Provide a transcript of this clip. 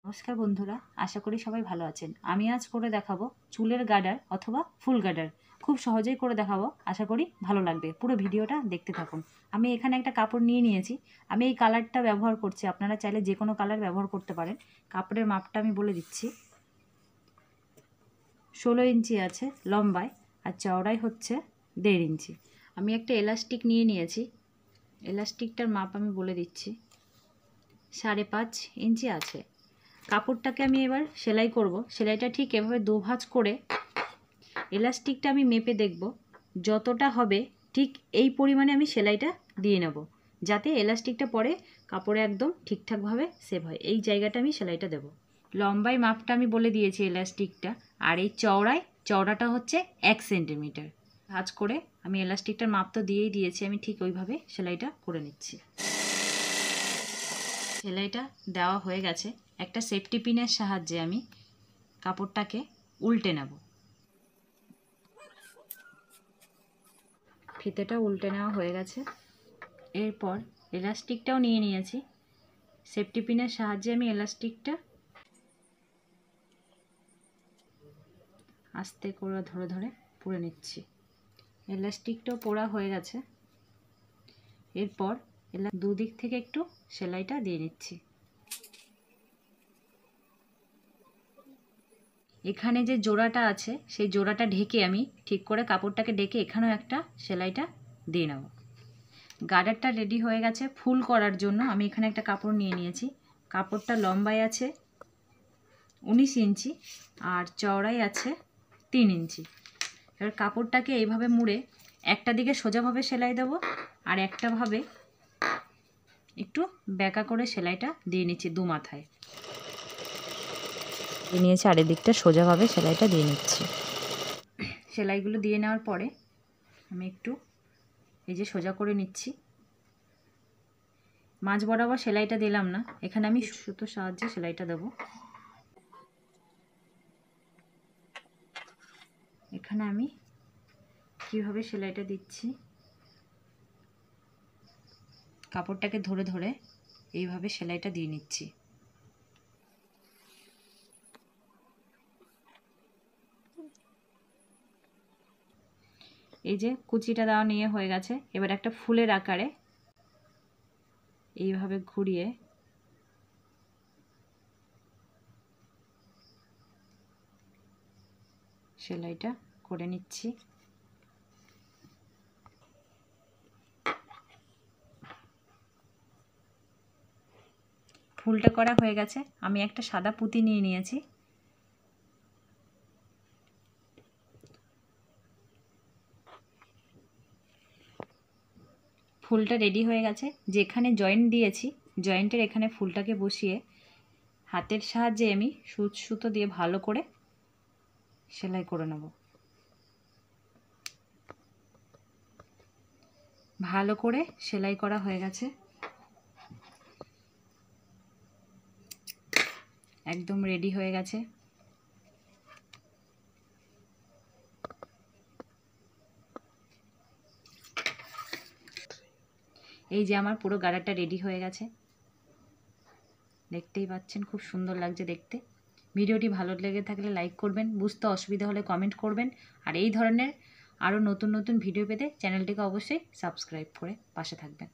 নমস্কার বন্ধুরা, আশা করি সবাই ভালো আছেন। আমি আজ করে দেখাবো চুলের গার্ডার অথবা ফুল গার্ডার। খুব সহজেই করে দেখাবো, আশা করি ভালো লাগবে। পুরো ভিডিওটা দেখতে থাকুন। আমি এখানে একটা কাপড় নিয়ে নিয়েছি। আমি এই কালারটা ব্যবহার করছি, আপনারা চাইলে যে কোনো কালার ব্যবহার করতে পারেন। কাপড়ের মাপটা আমি বলে দিচ্ছি। 16 ইঞ্চি আছে লম্বায়, আর চওড়াই হচ্ছে 1.5 ইঞ্চি। আমি একটা এলাস্টিক নিয়ে নিয়েছি। এলাস্টিকটার মাপ আমি বলে দিচ্ছি, 5.5 ইঞ্চি আছে। কাপড়টাকে আমি এবার সেলাই করব। সেলাইটা ঠিক এভাবে দুভাঁজ করে এলাস্টিকটা আমি মেপে দেখব যতটা হবে ঠিক এই পরিমাণে আমি সেলাইটা দিয়ে নেব, যাতে এলাস্টিকটা পরে কাপড়ে একদম ঠিকঠাকভাবে সেভ হয়। এই জায়গাটা আমি সেলাইটা দেব। লম্বায় মাপটা আমি বলে দিয়েছি এলাস্টিকটা, আর এই চওড়াটা হচ্ছে 1 সেন্টিমিটার। ভাঁজ করে আমি এলাস্টিকটার মাপ তো দিয়েই দিয়েছি, আমি ঠিক ওইভাবে সেলাইটা করে নিচ্ছি। সেলাইটা দেওয়া হয়ে গেছে। একটা সেফটি পিনের সাহায্যে আমি কাপড়টাকে উল্টে নেব। ফিতেটা উল্টে নেওয়া হয়ে গেছে। এরপর এলাস্টিকটাও নিয়ে নিয়েছি। সেফটি পিনের সাহায্যে আমি এলাস্টিকটা আস্তে করে ধরে ধরে পরে নিচ্ছি। এলাস্টিকটাও পরা হয়ে গেছে। এরপর দুদিক থেকে একটু সেলাইটা দিয়ে নিচ্ছি। এখানে যে জোড়াটা আছে সেই জোড়াটা ঢেকে আমি ঠিক করে কাপড়টাকে ঢেকে এখানেও একটা সেলাইটা দিয়ে নেব। গার্ডারটা রেডি হয়ে গেছে। ফুল করার জন্য আমি এখানে একটা কাপড় নিয়ে নিয়েছি। কাপড়টা লম্বায় আছে 19 ইঞ্চি আর চওড়াই আছে 3 ইঞ্চি। এবার কাপড়টাকে এইভাবে মুড়ে একটা দিকে সোজাভাবে সেলাই দেবো, আর একটাভাবে একটু বেঁকা করে সেলাইটা দিয়ে নিচ্ছি দু মাথায়। দিয়ে নিয়েছি, আরেক দিকটা সোজাভাবে সেলাইটা দিয়ে নিচ্ছি। সেলাইগুলো দিয়ে নেওয়ার পরে আমি একটু এই যে সোজা করে নিচ্ছি। মাঝ বরাবর সেলাইটা দিলাম না, এখানে আমি সুতোর সাহায্যে সেলাইটা দেব। এখানে আমি কিভাবে সেলাইটা দিচ্ছি, কাপড়টাকে ধরে ধরে এইভাবে সেলাইটা দিয়ে নিচ্ছি। এই যে কুচিটা দেওয়া নিয়ে হয়ে গেছে। এবার একটা ফুলের আকারে এইভাবে ঘুরিয়ে সেলাইটা করে নিচ্ছি। ফুলটা করা হয়ে গেছে। আমি একটা সাদা পুঁতি নিয়ে নিয়েছি। ফুলটা রেডি হয়ে গেছে। যেখানে জয়েন্ট দিয়েছি জয়েন্টের এখানে ফুলটাকে বসিয়ে হাতের সাহায্যে আমি সুতো দিয়ে ভালো করে সেলাই করে নেব। ভালো করে সেলাই করা হয়ে গেছে, একদম রেডি হয়ে গেছে। এই যে আমার পুরো গাড়াটা রেডি হয়ে গেছে, দেখতেই পাচ্ছেন খুব সুন্দর লাগছে দেখতে। ভিডিওটি ভালো লেগে থাকলে লাইক করবেন, বুঝতে অসুবিধা হলে কমেন্ট করবেন, আর এই ধরনের আরও নতুন নতুন ভিডিও পেতে চ্যানেলটিকে অবশ্যই সাবস্ক্রাইব করে পাশে থাকবেন।